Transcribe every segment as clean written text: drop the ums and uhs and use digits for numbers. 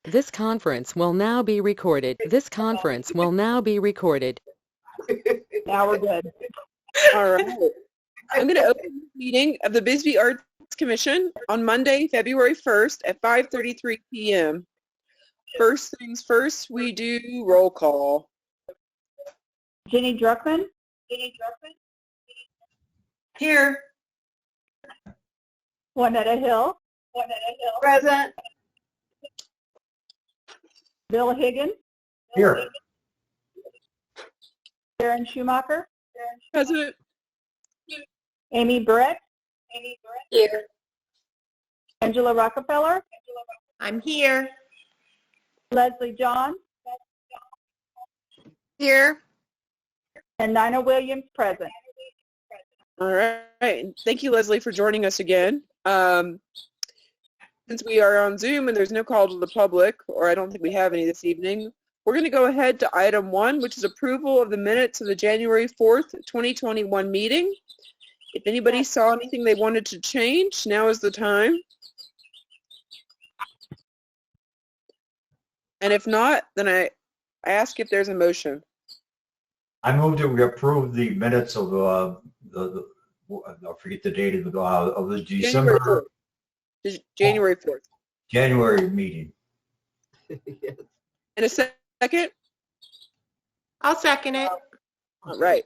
This conference will now be recorded. This conference will now be recorded. Now we're good. All right. I'm going to open the meeting of the Bisbee Arts Commission on Monday, February 1st at 5:33 p.m. First things first, we do roll call. Jenny Druckman? Here. Juanetta Hill? Present. Bill Higgins? Here. Sharon Schumacher? President. Amy Brett? Here. Angela Rockefeller? I'm here. Leslie John? Here. And Nina Williams present. All right. Thank you, Leslie, for joining us again. Since we are on Zoom and there's no call to the public, or I don't think we have any this evening, we're going to go ahead to item 1, which is approval of the minutes of the January 4th, 2021 meeting. If anybody saw anything they wanted to change, now is the time. And if not, then I ask if there's a motion. I move that we approve the minutes of I forget the date of the December, January 4th. January meeting. In a second? I'll second it. All right.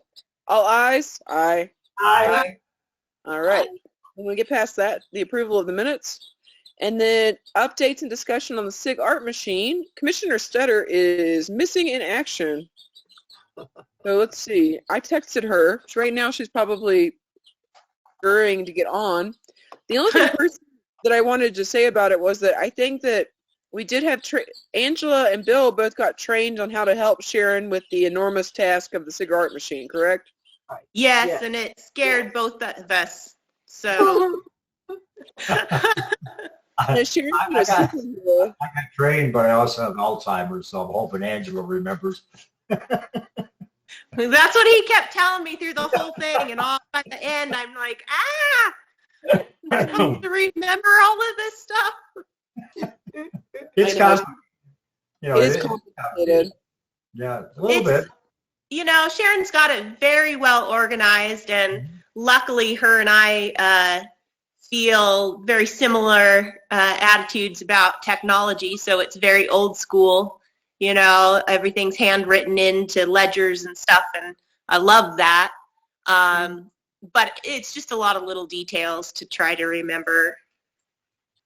All ayes? Aye. Aye. All right. When we get past that, the approval of the minutes. And then updates and discussion on the SIG art machine. Commissioner Stetter is missing in action. So let's see. I texted her. Right now she's probably scurrying to get on. The only thing that I wanted to say about it was that I think that we did have Angela and Bill both got trained on how to help Sharon with the enormous task of the SIG art machine, correct? Yes, and it scared both of us. So. Sharon I got trained, but I also have Alzheimer's, so I'm hoping Angela remembers. That's what he kept telling me through the whole thing, and all at the end, I'm like, I'm supposed to remember all of this stuff. It's complicated. It is complicated. Yeah, a little bit. You know, Sharon's got it very well organized, and luckily her and I feel very similar attitudes about technology, so it's very old school. You know, everything's handwritten into ledgers and stuff, and I love that. But it's just a lot of little details to try to remember.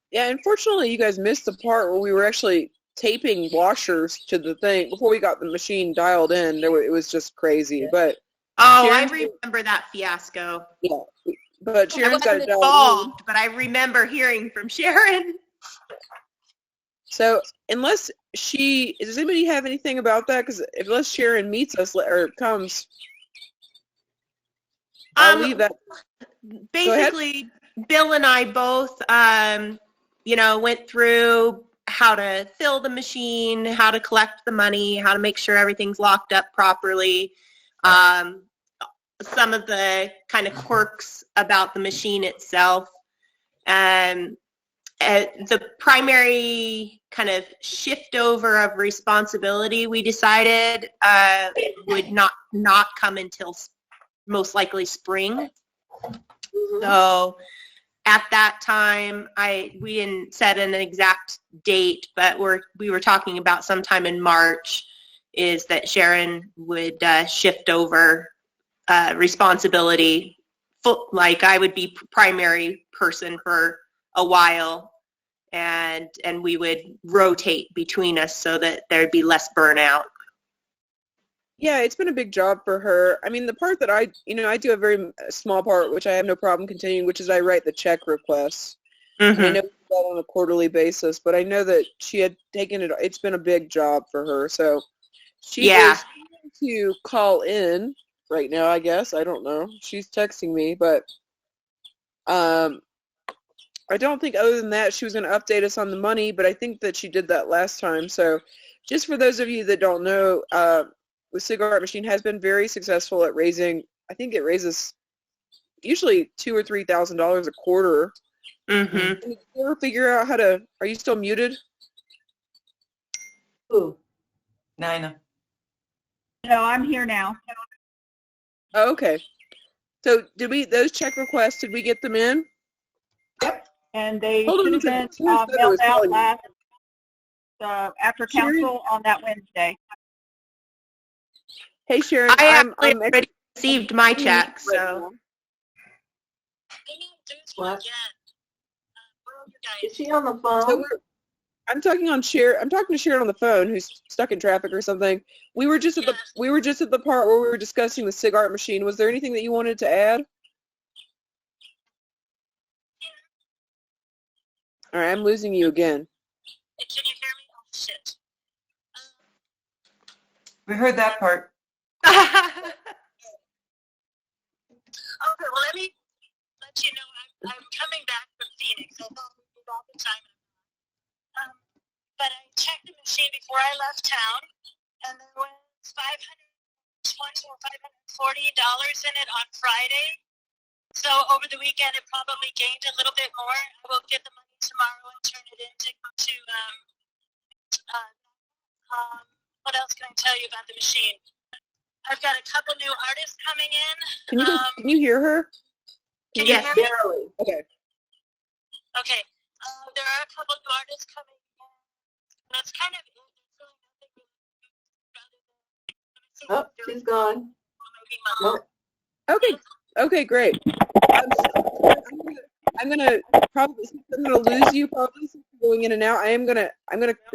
Yeah, unfortunately, you guys missed the part where we were actually taping washers to the thing before we got the machine dialed in. It was just crazy. But I remember that fiasco. Yeah, but Sharon's got it dialed involved, but I remember hearing from Sharon. So does anybody have anything about that? Because unless Sharon meets us or comes, I'll leave that. Basically, Bill and I both, went through how to fill the machine, how to collect the money, how to make sure everything's locked up properly. Some of the kind of quirks about the machine itself. The primary kind of shift over of responsibility we decided would not come until most likely spring. So at that time, we didn't set an exact date, but we were talking about sometime in March is that Sharon would shift over responsibility. Like I would be primary person for a while, and we would rotate between us so that there'd be less burnout. Yeah, it's been a big job for her. I mean, the part that I do a very small part, which I have no problem continuing, which is I write the check requests. Mm-hmm. And I know that on a quarterly basis, but I know that she had taken it. It's been a big job for her. So she is going to call in right now, I guess. I don't know. She's texting me, but I don't think other than that she was going to update us on the money, but I think that she did that last time. So just for those of you that don't know, the SIG art machine has been very successful at raising, I think it raises usually $2,000 or $3,000 a quarter. Mm-hmm. Did you ever figure out how to, are you still muted? Who? Nina. No, I'm here now. Oh, okay. So those check requests, did we get them in? And they Hold on should a have been second. Here's mailed was out calling. last, after Sherry? council on that Wednesday. Hey, Sharon. I I'm already received my check, so. What? Is she on the phone? So I'm talking to Sharon on the phone, who's stuck in traffic or something. We were just at the part where we were discussing the SIG art machine. Was there anything that you wanted to add? All right, I'm losing you again. Can you hear me? Oh, shit. We heard that part. Okay, well, let me let you know I'm coming back from Phoenix. I thought we'd be all the time. But I checked the machine before I left town, and there was $520 or $540 in it on Friday. So over the weekend, it probably gained a little bit more. I will get the money tomorrow and turn it into what else can I tell you about the machine? I've got a couple new artists coming in. Can you hear her? Can you Yes. hear me? Barely. Okay. Okay. There are a couple new artists coming in. That's kind of it. There's really nothing Oh, she's gone. Nope. Okay. Okay, great. I'm gonna lose you probably since you're going in and out. I'm gonna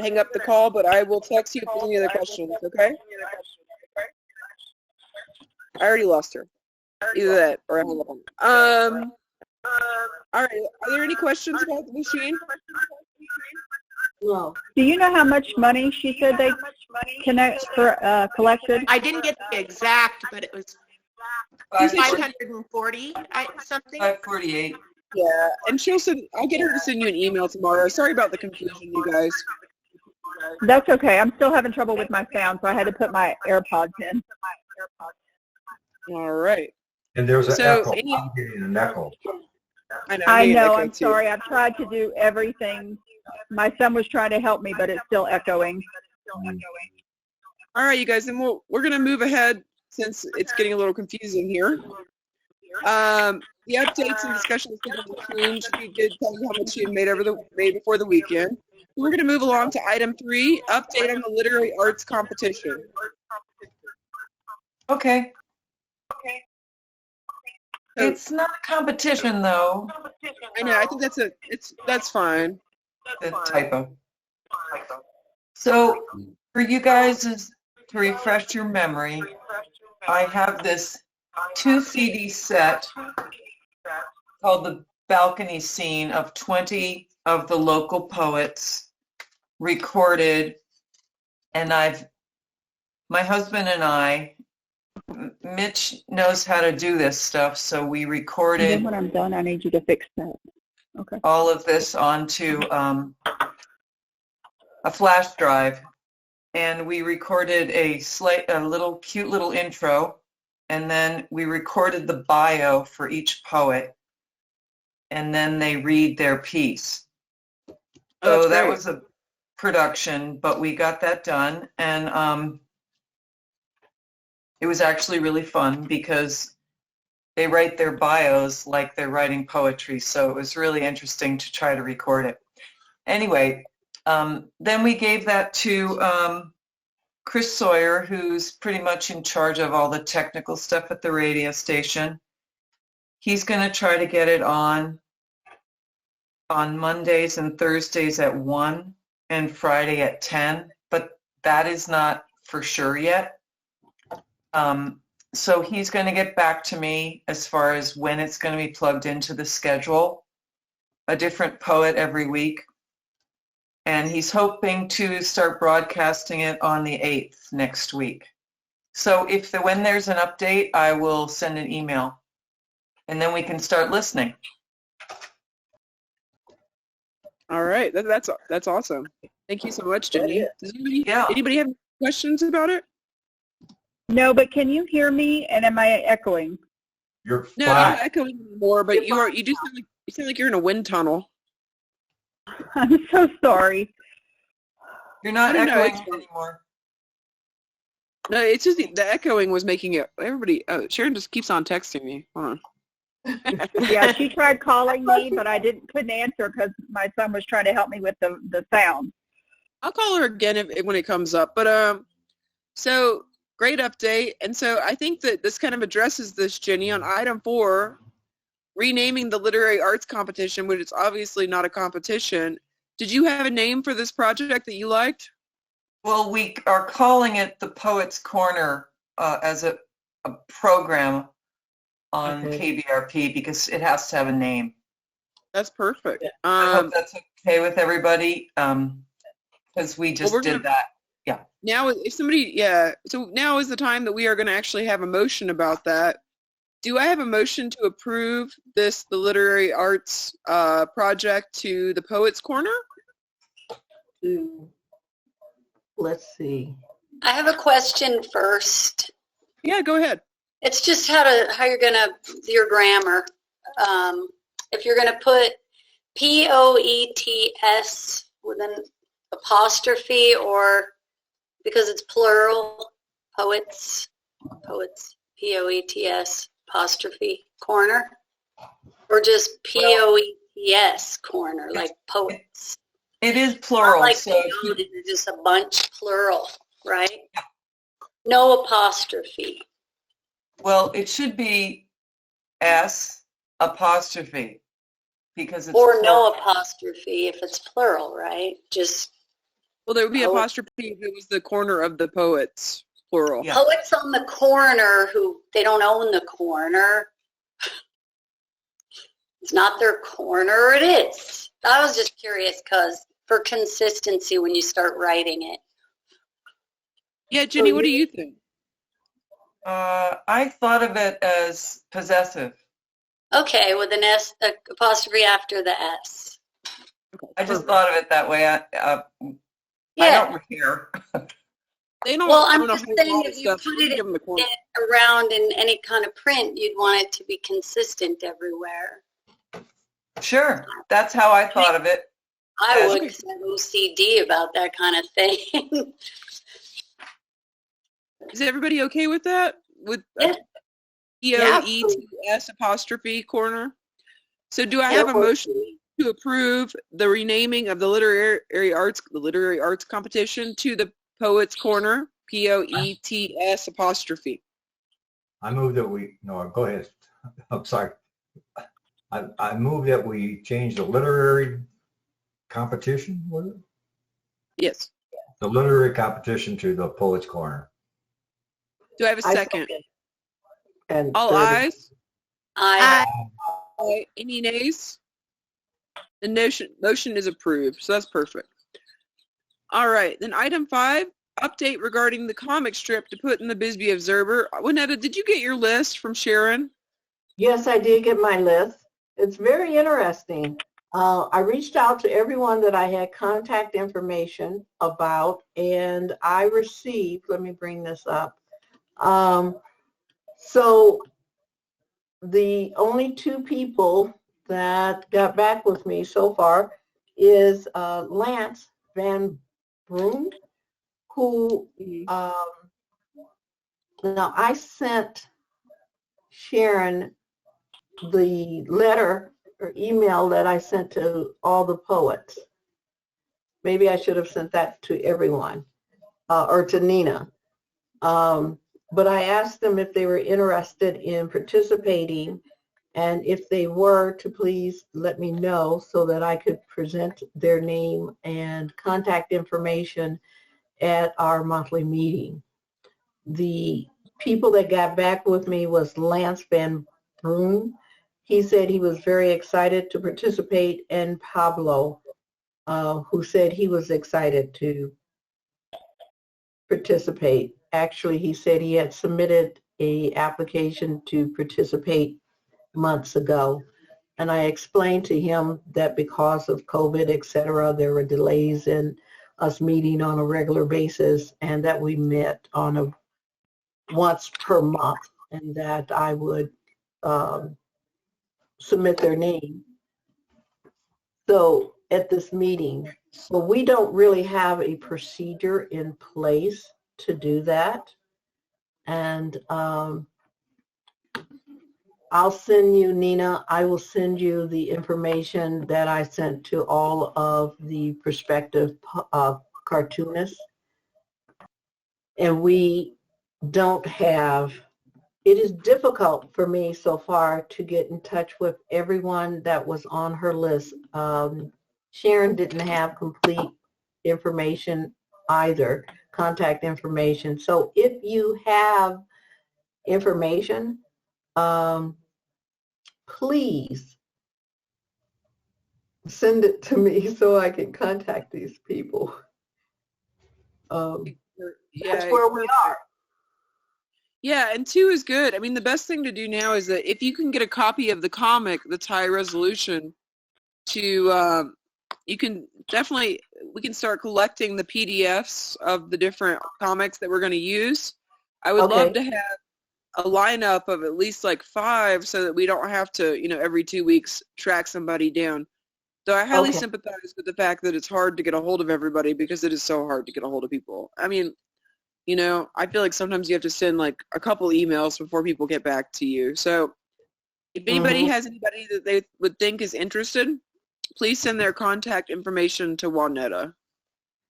hang up the call, but I will text you if there's any other questions. Okay? I already lost her. Either that or I hung up on her. All right. Are there any questions about the machine? No. Do you know how much money she said they collected? I didn't get the exact, but it was 540 something. 548. Yeah, and I'll get her to send you an email tomorrow. Sorry about the confusion, you guys. That's okay. I'm still having trouble with my sound, so I had to put my AirPods in. All right. And there's an So, echo. I'm getting an echo. I know. I know. echo I'm too. sorry. I've tried to do everything. My son was trying to help me, but it's still echoing. All right, you guys, then we're going to move ahead since it's getting a little confusing here. The updates and discussions changed. She did tell you how much she had made before the weekend. We're going to move along to item 3, update on the literary arts competition. Okay. It's not a competition, though. I know. I think that's fine. The typo. So, for you guys, to refresh your memory, I have this 2 CD set called The Balcony Scene of 20 of the local poets recorded, and my husband and I, Mitch knows how to do this stuff, so we And recorded then when I'm done, I need you to fix that. Okay. all of this onto a flash drive, and we recorded a cute little intro, and then we recorded the bio for each poet, and then they read their piece. So that was a production, but we got that done, and it was actually really fun because they write their bios like they're writing poetry, so it was really interesting to try to record it. Anyway, then we gave that to Chris Sawyer, who's pretty much in charge of all the technical stuff at the radio station. He's going to try to get it on Mondays and Thursdays at 1 and Friday at 10, but that is not for sure yet. So he's going to get back to me as far as when it's going to be plugged into the schedule, a different poet every week. And he's hoping to start broadcasting it on the 8th next week. So when there's an update, I will send an email, and then we can start listening. All right, that's awesome. Thank you so much, Jenny. Does Yeah. anybody have questions about it? No, but can you hear me? And am I echoing? You're No, you're fine. not echoing anymore, but you sound like you're in a wind tunnel. I'm so sorry. You're not I don't know, echoing it's- anymore. No, it's just the echoing was making it. Everybody. Oh, Sharon just keeps on texting me. Hold on. Yeah, she tried calling me, but I couldn't answer because my son was trying to help me with the sound. I'll call her again when it comes up. But so great update. And so I think that this kind of addresses this, Jenny, on item 4, renaming the literary arts competition, which is obviously not a competition. Did you have a name for this project that you liked? Well, we are calling it the Poets Corner as a program on KBRP because it has to have a name. That's perfect. I hope that's okay with everybody because we just did that. Yeah. Now, if somebody, so now is the time that we are going to actually have a motion about that. Do I have a motion to approve the literary arts project to the Poets Corner? Let's see. I have a question first. Yeah, go ahead. It's just how you're gonna your grammar. If you're gonna put POETS with an apostrophe, or because it's plural, poets, POETS apostrophe corner, or just POETS corner, like poets. It is plural. Not like so it's just a bunch plural, right? No apostrophe. well, it should be S apostrophe because it's Or no plural. apostrophe if it's plural, right? Just Well, there would be Poet. apostrophe if it was the corner of the poets, plural. Yeah. poets on the corner who they don't own the corner. It's not their corner, or it is. I was just curious because for consistency when you start writing it. Yeah, Jenny, what do you think? I thought of it as possessive. Okay, with an S, apostrophe after the S. I just thought of it that way. I Yeah. don't care. They don't Well, I'm own a just whole saying lot of if you stuff. put We it give them the corner. around in any kind of print, you'd want it to be consistent everywhere. Sure, that's how I thought of it. I Yes. would, because I'm OCD about that kind of thing. Is everybody okay with that? With Yeah. POETS apostrophe corner? So do I Yeah, have a or- motion to approve the renaming of the literary arts competition to the Poets Corner, POETS apostrophe? I move that we, no, go ahead. I'm sorry. I move that we change the literary competition, was it? Yes. The literary competition to the Poets Corner. Do I have a second? And All third- ayes? I Aye. Any nays? The motion is approved, so that's perfect. All right, then item 5, update regarding the comic strip to put in the Bisbee Observer. Winetta, did you get your list from Sharon? Yes, I did get my list. It's very interesting. I reached out to everyone that I had contact information about, and I received, let me bring this up. So the only 2 people that got back with me so far is Lance Van Broom, who, now I sent Sharon the letter or email that I sent to all the poets. Maybe I should have sent that to everyone or to Nina. But I asked them if they were interested in participating, and if they were, to please let me know so that I could present their name and contact information at our monthly meeting. The people that got back with me was Lance Van Broom. He said he was very excited to participate, and Pablo, who said he was excited to participate. Actually, he said he had submitted an application to participate months ago. And I explained to him that because of COVID, et cetera, there were delays in us meeting on a regular basis, and that we met on a once per month, and that I would submit their name. So at this meeting. So we don't really have a procedure in place to do that. And I'll send you, Nina, I will send you the information that I sent to all of the prospective cartoonists. And we don't have, it is difficult for me so far to get in touch with everyone that was on her list. Sharon didn't have complete information either, contact information. So if you have information, please send it to me so I can contact these people. That's where we are. Yeah, and 2 is good. I mean, the best thing to do now is that if you can get a copy of the comic, the Thai resolution, to you can definitely, we can start collecting the PDFs of the different comics that we're going to use. I would love to have a lineup of at least like 5 so that we don't have to, you know, every 2 weeks track somebody down. So I highly sympathize with the fact that it's hard to get a hold of everybody because it is so hard to get a hold of people. I mean, you know, I feel like sometimes you have to send like a couple emails before people get back to you. So if anybody has anybody that they would think is interested, please send their contact information to Juanetta.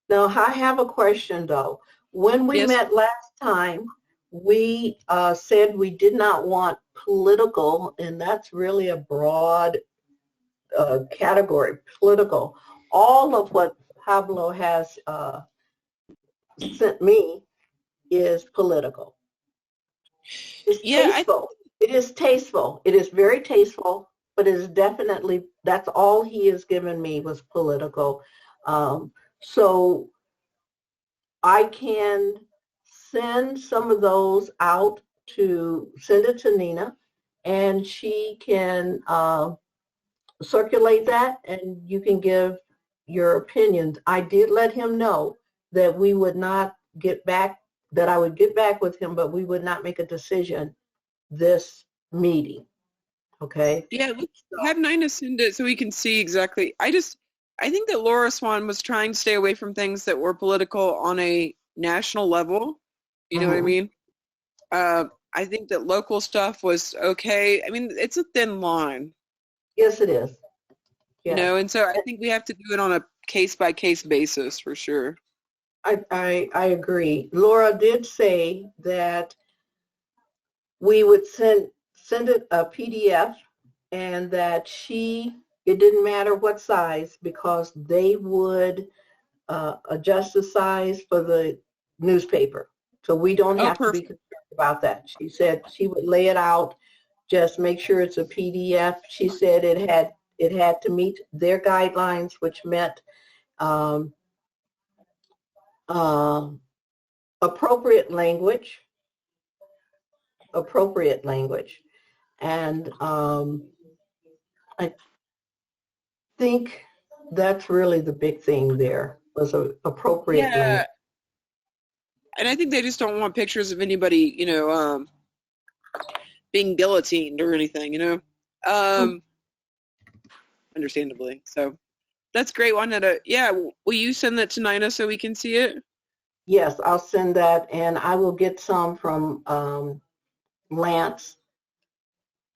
Now, I have a question though. When we met last time, we said we did not want political, and that's really a broad category, political. All of what Pablo has sent me is political. It's tasteful. It is tasteful. It is very tasteful, but it is definitely, that's all he has given me was political. So I can send some of those out to, send it to Nina, and she can circulate that, and you can give your opinions. I did let him know that we would not get back, that I would get back with him, but we would not make a decision this meeting. Okay? Yeah, let's have Nina send it so we can see exactly. I think that Laura Swan was trying to stay away from things that were political on a national level. You know what I mean? I think that local stuff was okay. I mean, it's a thin line. Yes, it is. Yeah. You know, and so I think we have to do it on a case-by-case basis for sure. I agree. Laura did say that we would send it a PDF, and that it didn't matter what size because they would adjust the size for the newspaper. So we don't have to be concerned about that. She said she would lay it out, just make sure it's a PDF. She said it had to meet their guidelines, which meant appropriate language, and I think that's really the big thing there, was appropriate language. And I think they just don't want pictures of anybody, you know, being guillotined or anything, you know, understandably. So that's great, Juanetta. Yeah, will you send that to Nina so we can see it? Yes, I'll send that, and I will get some from Lance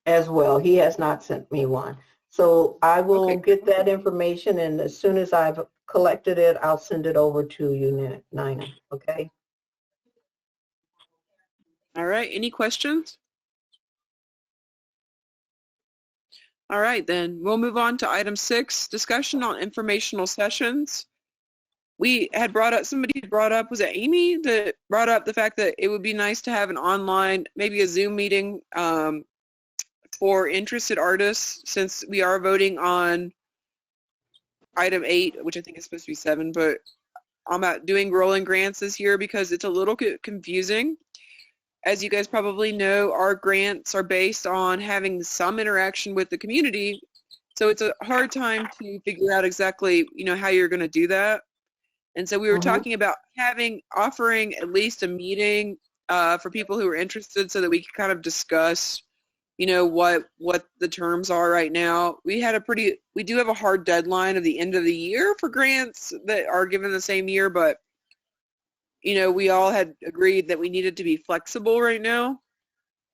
as well. He has not sent me one. So I will get that information, and as soon as I've collected it, I'll send it over to you, Nina, okay? All right, any questions? All right, then we'll move on to item 6, discussion on informational sessions. We had somebody brought up, was it Amy that brought up the fact that it would be nice to have an online, maybe a Zoom meeting for interested artists, since we are voting on item 8, which I think is supposed to be 7, but I'm not doing rolling grants this year because it's a little confusing. As you guys probably know, our grants are based on having some interaction with the community, so it's a hard time to figure out exactly, you know, how you're going to do that. And so we were talking about offering at least a meeting for people who are interested, so that we can kind of discuss what the terms are right now. We do have a hard deadline of the end of the year for grants that are given the same year, but we all had agreed that we needed to be flexible right now.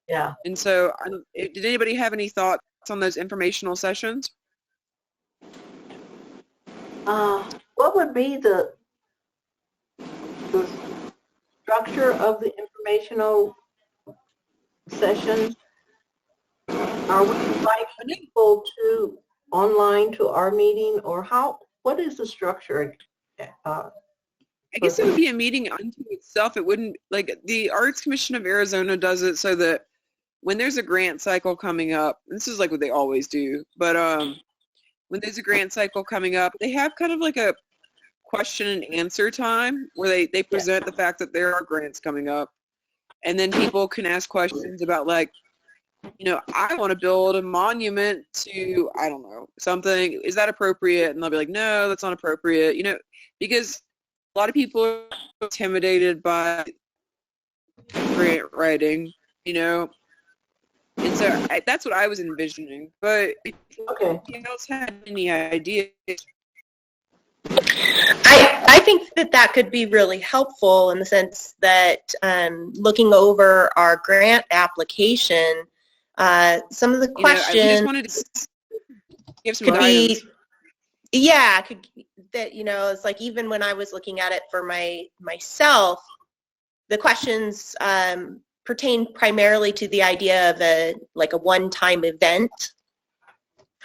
Yeah. And so did anybody have any thoughts on those informational sessions? What would be the structure of the informational sessions? Are we inviting people to online to our meeting, or what is the structure? I guess it would be a meeting unto itself. It wouldn't, like, the Arts Commission of Arizona does it so that when there's a grant cycle coming up, and this is like what they always do, but when there's a grant cycle coming up, they have kind of like a question and answer time where they present the fact that there are grants coming up, and then people can ask questions about, like, I want to build a monument to, I don't know, something. Is that appropriate? And they'll be like, no, that's not appropriate, because a lot of people are intimidated by grant writing, and so that's what I was envisioning. But if anyone else had any ideas? I think that could be really helpful in the sense that looking over our grant application, some of the questions I just wanted to give some could guidance. It's like, even when I was looking at it for myself, the questions pertain primarily to the idea of a one-time event.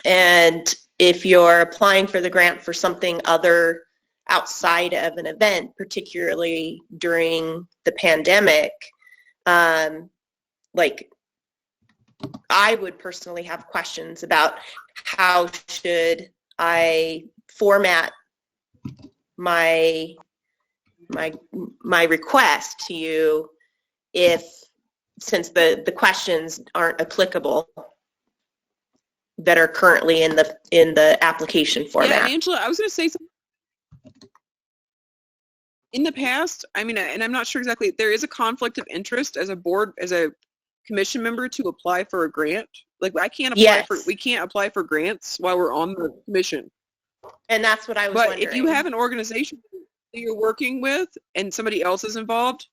And if you're applying for the grant for something other outside of an event, particularly during the pandemic, I would personally have questions about how should I format my request to you since the questions aren't applicable that are currently in the application format. Yeah, Angela, I was going to say something. In the past, and I'm not sure exactly, there is a conflict of interest as a commission member to apply for a grant. Like, we can't apply for grants while we're on the commission. And that's what I was wondering. But if you have an organization that you're working with and somebody else is involved,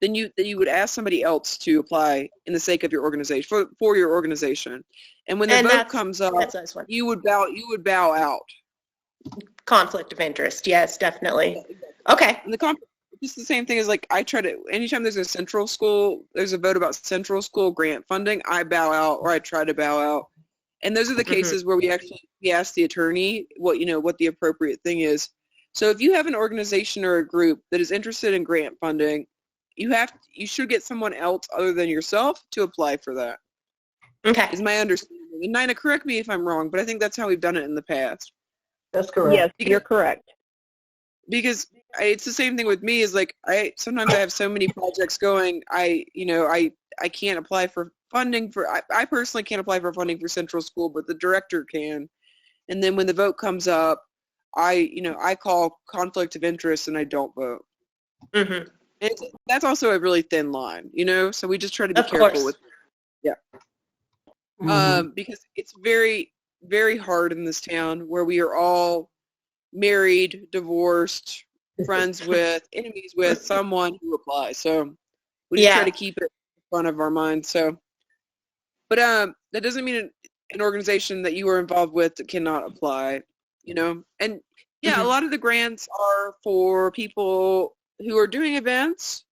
then you would ask somebody else to apply in the sake of your organization, for your organization. And when the vote comes up, you would bow out. Conflict of interest, yes, definitely. Okay. And just the same thing as, like, anytime there's a vote about central school grant funding, I bow out, or I try to bow out. And those are the cases where we ask the attorney what the appropriate thing is. So if you have an organization or a group that is interested in grant funding, you should get someone else other than yourself to apply for that. Okay. Is my understanding. And Nina, correct me if I'm wrong, but I think that's how we've done it in the past. That's correct. Yes, you're correct. Because it's the same thing with me. Is like, sometimes I have so many projects going. I can't apply for funding I personally can't apply for funding for Central School, but the director can. And then when the vote comes up, I call conflict of interest and I don't vote. Mm-hmm. And that's also a really thin line, so we just try to be careful with it. Yeah. Because it's very, very hard in this town where we are all married, divorced, friends with, enemies with someone who applies. So we just try to keep it in front of our minds. So, but that doesn't mean an organization that you are involved with cannot apply, And a lot of the grants are for people who are doing events,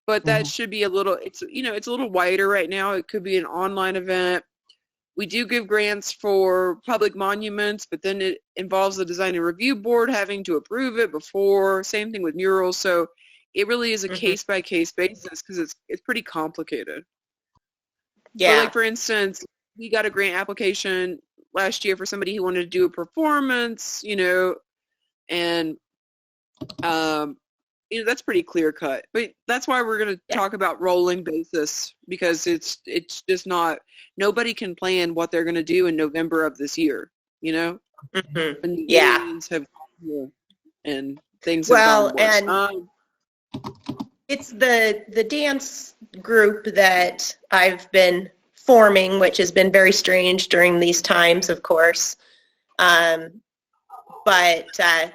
but that should be it's a little wider right now. It could be an online event. We do give grants for public monuments, but then it involves the design and review board having to approve it before. Same thing with murals. So it really is a case-by-case basis because it's pretty complicated. Yeah. So, like, for instance, we got a grant application last year for somebody who wanted to do a performance, and that's pretty clear cut. But that's why we're going to talk about rolling basis, because it's just not, nobody can plan what they're going to do in November of this year, And meetings have and things have gone worse. It's the dance group that I've been forming, which has been very strange during these times, of course. But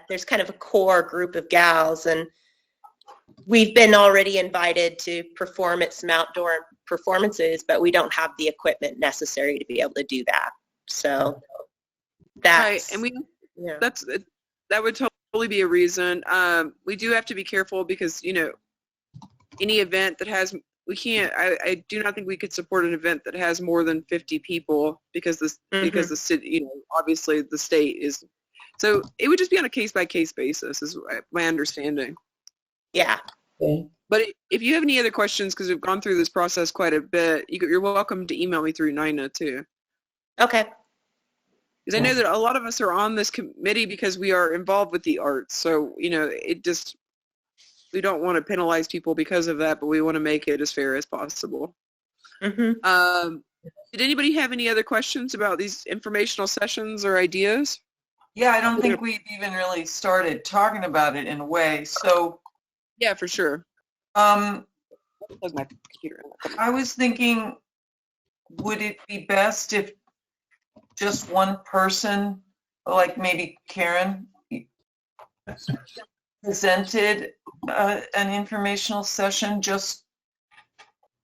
there's kind of a core group of gals, and we've been already invited to perform at some outdoor performances, but we don't have the equipment necessary to be able to do that. So that's, right. And yeah. that would totally be a reason. We do have to be careful because, any event that has, I do not think we could support an event that has more than 50 people because because the city, obviously the state is, so it would just be on a case-by-case basis is my understanding. Yeah. Okay. But if you have any other questions, because we've gone through this process quite a bit, you're welcome to email me through Nina too. Okay. Because I know that a lot of us are on this committee because we are involved with the arts. So, we don't want to penalize people because of that, but we want to make it as fair as possible. Mm-hmm. Did anybody have any other questions about these informational sessions or ideas? Yeah, I don't think we've even really started talking about it in a way. So, yeah, for sure. My computer. I was thinking, would it be best if just one person, like maybe Karen, presented an informational session just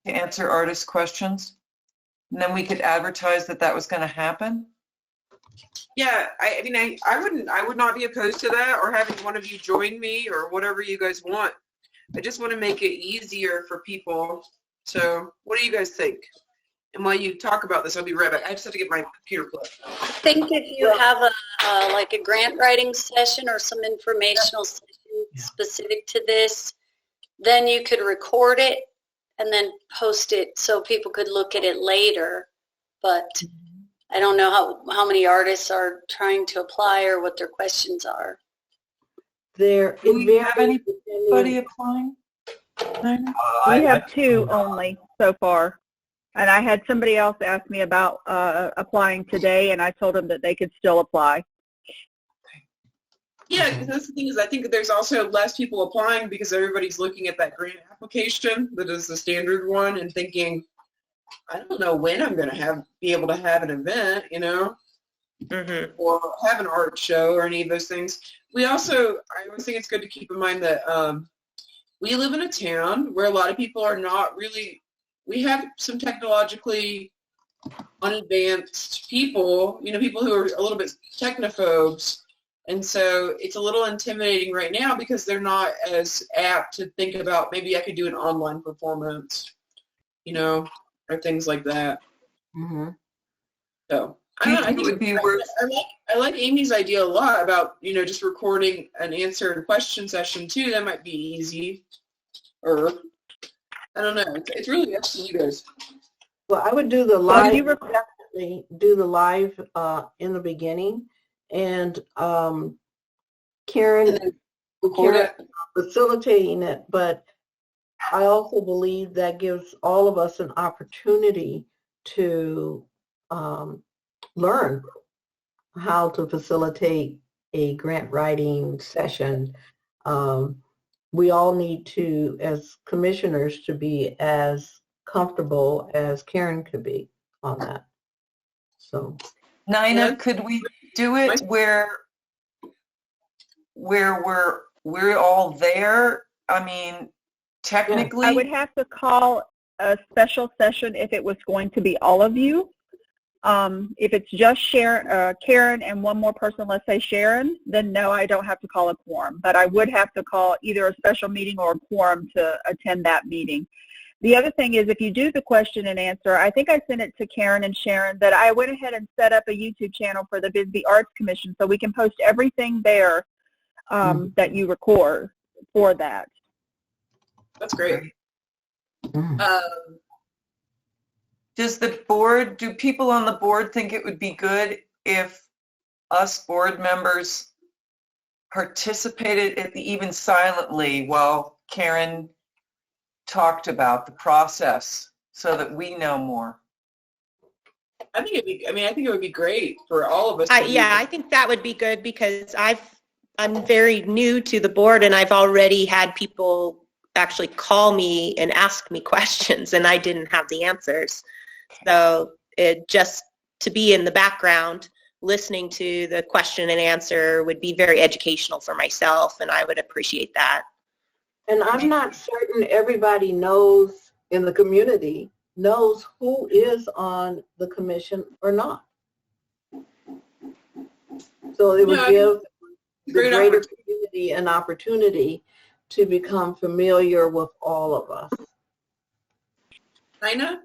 to answer artist questions? And then we could advertise that was going to happen? Yeah, I would not be opposed to that, or having one of you join me, or whatever you guys want. I just want to make it easier for people. So what do you guys think? And while you talk about this, I'll be right back. I just have to get my computer plugged. I think if you have like a grant writing session or some informational session specific to this, then you could record it and then post it so people could look at it later. But I don't know how many artists are trying to apply or what their questions are. Do we have anybody applying? We have two only so far. And I had somebody else ask me about applying today, and I told them that they could still apply. Yeah, because that's the thing is I think that there's also less people applying because everybody's looking at that grant application that is the standard one and thinking, I don't know when I'm going to be able to have an event, or have an art show or any of those things. I always think it's good to keep in mind that we live in a town where a lot of people are not really, we have some technologically unadvanced people, people who are a little bit technophobes. And so it's a little intimidating right now because they're not as apt to think about maybe I could do an online performance, or things like that. Mm-hmm. So I think it would be worth. I like Amy's idea a lot about just recording an answer and question session too. That might be easy, or I don't know. It's really up to you guys. Well, I would do the live. Definitely do the live in the beginning, and Karen facilitating it. But I also believe that gives all of us an opportunity to learn how to facilitate a grant writing session. We all need to, as commissioners, to be as comfortable as Karen could be on that. So, Nina, could we do it where we're all there? I mean, technically, I would have to call a special session if it was going to be all of you. If it's just Karen and one more person, let's say Sharon, then no, I don't have to call a quorum. But I would have to call either a special meeting or a quorum to attend that meeting. The other thing is if you do the question and answer, I think I sent it to Karen and Sharon that I went ahead and set up a YouTube channel for the Bisbee Arts Commission so we can post everything there that you record for that. That's great. Do people on the board think it would be good if us board members participated even silently while Karen talked about the process so that we know more? I think it would be great for all of us. I think that would be good because I'm very new to the board and I've already had people actually call me and ask me questions and I didn't have the answers. So it just to be in the background, listening to the question and answer would be very educational for myself, and I would appreciate that. And I'm not certain everybody knows in the community knows who is on the commission or not. So it would give the greater community an opportunity to become familiar with all of us. Dinah?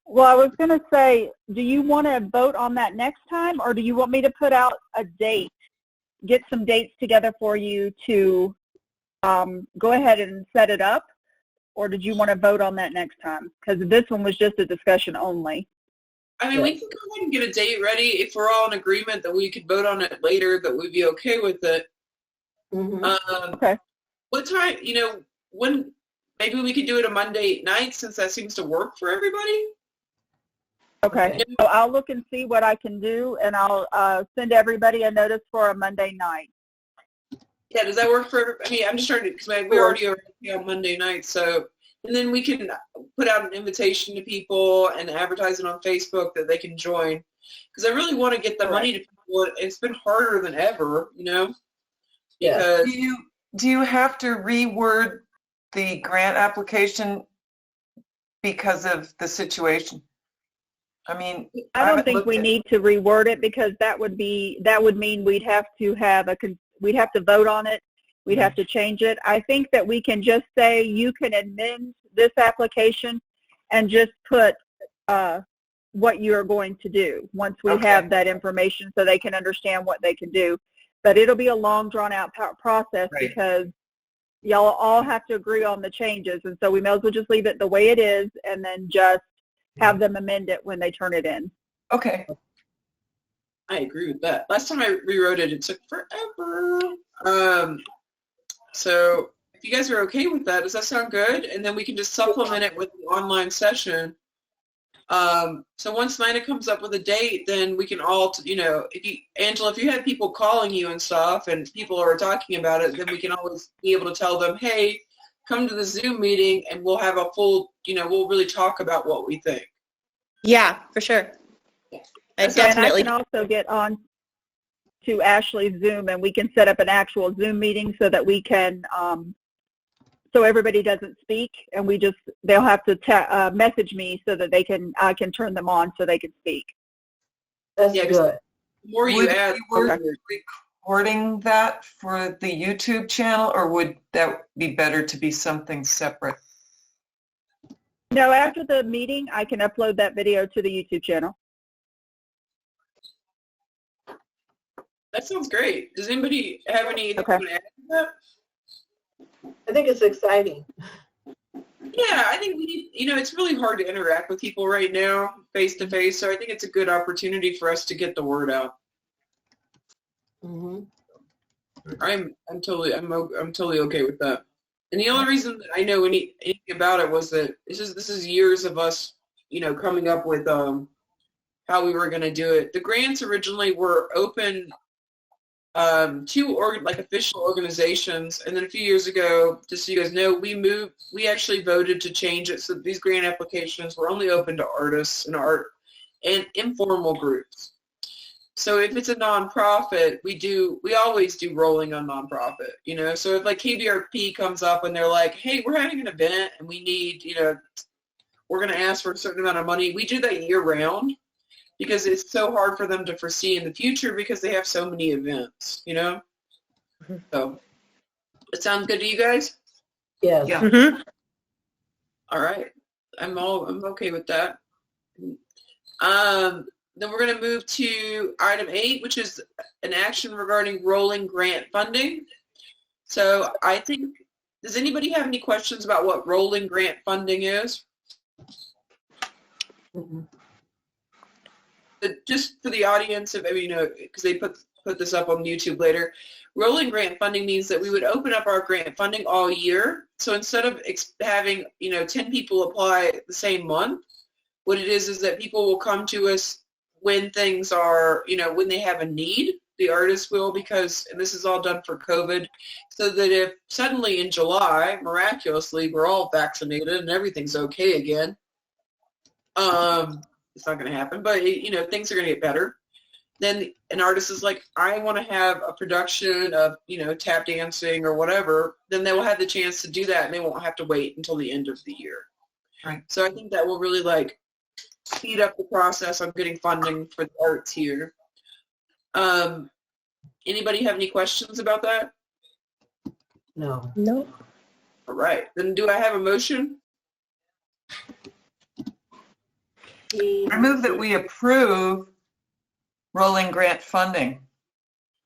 Well, I was going to say, do you want to vote on that next time, or do you want me to put out a date, get some dates together for you to go ahead and set it up, or did you want to vote on that next time? Because this one was just a discussion only. I mean, we can go ahead and get a date ready if we're all in agreement that we could vote on it later, that we'd be okay with it. Mm-hmm. Okay. What time, when, maybe we could do it a Monday night since that seems to work for everybody? Okay. So I'll look and see what I can do, and I'll send everybody a notice for a Monday night. Yeah, does that work for everybody? I mean, I'm just trying to, because we're already on Monday night, so, and then we can put out an invitation to people and advertise it on Facebook that they can join. Because I really want to get the money to people. It's been harder than ever, Yeah. Because Do you have to reword the grant application because of the situation? I mean, I don't think we need to reword it, because that would mean we'd have to vote on it. We'd have to change it. I think that we can just say you can amend this application and just put what you're going to do once we have that information, so they can understand what they can do. But it'll be a long, drawn-out process, because y'all all have to agree on the changes, and so we may as well just leave it the way it is and then just have them amend it when they turn it in. Okay. I agree with that. Last time I rewrote it, it took forever. So if you guys are okay with that, does that sound good? And then we can just supplement it with the online session. So once Nina comes up with a date, then we can all, Angela, if you had people calling you and stuff and people are talking about it, then we can always be able to tell them, hey, come to the Zoom meeting and we'll have a full, we'll really talk about what we think. Yeah, for sure. Definitely. And I can also get on to Ashley's Zoom, and we can set up an actual Zoom meeting so that we can, so everybody doesn't speak, and they'll have to message me so that I can turn them on so they can speak. That's good. The more you add, recording that for the YouTube channel, or would that be better to be something separate? No, after the meeting, I can upload that video to the YouTube channel. that sounds great. Does anybody have anything to add to that? I think it's exciting. Yeah, I think we need, it's really hard to interact with people right now face to face, so I think it's a good opportunity for us to get the word out. Mm-hmm. I'm totally okay with that. And the only reason that I know anything about it was that this is years of us, coming up with how we were going to do it. The grants originally were open to official organizations, and then a few years ago, just so you guys know, we actually voted to change it so that these grant applications were only open to artists and art and informal groups. So if it's a nonprofit, we always do rolling on nonprofit, So if KBRP comes up and they're like, hey, we're having an event and we need, we're going to ask for a certain amount of money, we do that year round because it's so hard for them to foresee in the future because they have so many events, So it sounds good to you guys? Yes. Yeah. Mm-hmm. All right. I'm okay with that. Then we're going to move to item 8, which is an action regarding rolling grant funding. So I think, does anybody have any questions about what rolling grant funding is? Mm-hmm. Just for the audience, because they put this up on YouTube later, rolling grant funding means that we would open up our grant funding all year. So instead of having, 10 people apply the same month, what it is that people will come to us when things are, when they have a need, the artists will, and this is all done for COVID, so that if suddenly in July, miraculously, we're all vaccinated and everything's okay again, It's not going to happen, but things are going to get better. Then an artist is like, I want to have a production of, tap dancing or whatever. Then they will have the chance to do that, and they won't have to wait until the end of the year. Right. So I think that will really speed up the process of getting funding for the arts here. Anybody have any questions about that? No. No. All right. Then do I have a motion? I move that we approve rolling grant funding.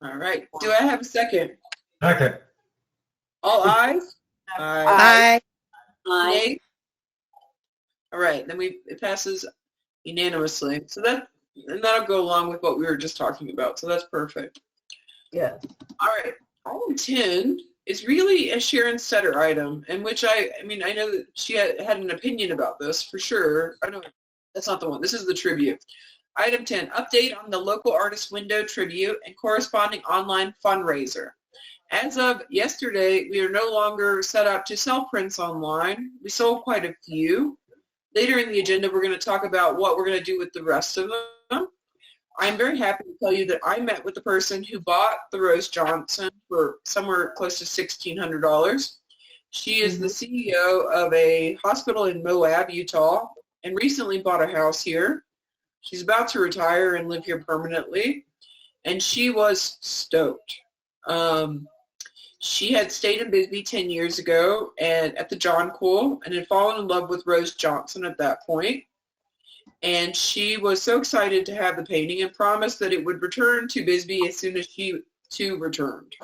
All right. Do I have a second? Second. All ayes? Aye. Nay? All right. Then it passes unanimously. So that'll go along with what we were just talking about. So that's perfect. Yes. All right. Item 10 is really a Sharon Sutter item, in which I know that she had an opinion about this for sure. I know that's not the one. This is the tribute. Item 10, update on the local artist window tribute and corresponding online fundraiser. As of yesterday, we are no longer set up to sell prints online. We sold quite a few. Later in the agenda, we're going to talk about what we're going to do with the rest of them. I'm very happy to tell you that I met with the person who bought the Rose Johnson for somewhere close to $1,600. She is the CEO of a hospital in Moab, Utah, and recently bought a house here. She's about to retire and live here permanently, and she was stoked. She had stayed in Bisbee 10 years ago and at the John Cool and had fallen in love with Rose Johnson at that point. And she was so excited to have the painting and promised that it would return to Bisbee as soon as she too returned.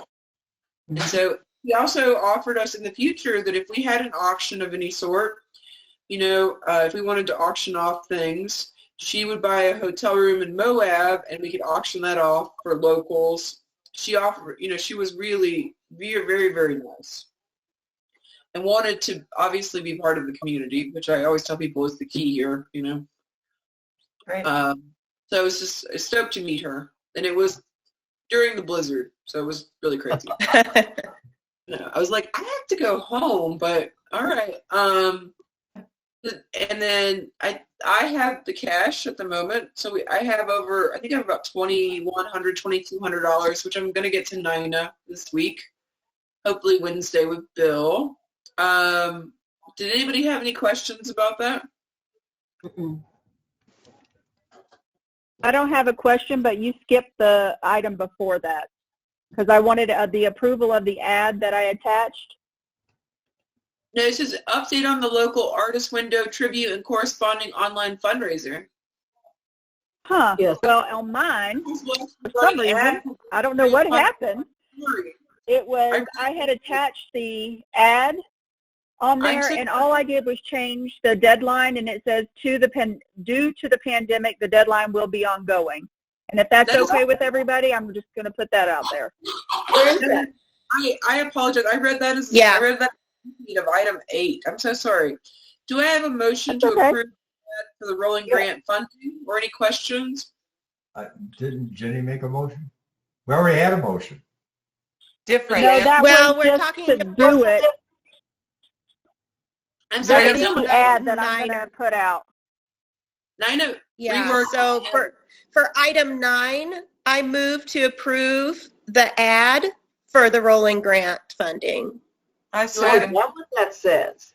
And so he also offered us in the future that if we had an auction of any sort, if we wanted to auction off things, she would buy a hotel room in Moab and we could auction that off for locals. She offered, she was really very, very, very nice and wanted to obviously be part of the community, which I always tell people is the key here, Great. So I was just stoked to meet her, and it was during the blizzard, so it was really crazy. I was like, I have to go home, but all right. And then I have the cash at the moment, so I have about $2,100, $2,200, which I'm going to get to Nina this week, hopefully Wednesday with Bill. Did anybody have any questions about that? Mm-mm. I don't have a question, but you skipped the item before that because I wanted the approval of the ad that I attached. No, it says update on the local artist window tribute and corresponding online fundraiser. Huh. Yes. Well, on mine, for some reason, I don't know what happened. It was, I had attached the ad on there, and all I did was change the deadline, and it says due to the pandemic, the deadline will be ongoing. And if that's okay with everybody, I'm just going to put that out there. Where is that? I apologize. I read that as of item 8. I'm so sorry. Do I have a motion to approve that for the rolling grant funding, or any questions? Didn't Jenny make a motion? We already had a motion. Different. No, that Well, was we're just talking to about do it. I'm sorry. That's the ad that I'm going to put out. Nina, Yeah, rework. so for item 9, I move to approve the ad for the rolling grant funding. I Is second. that what that says?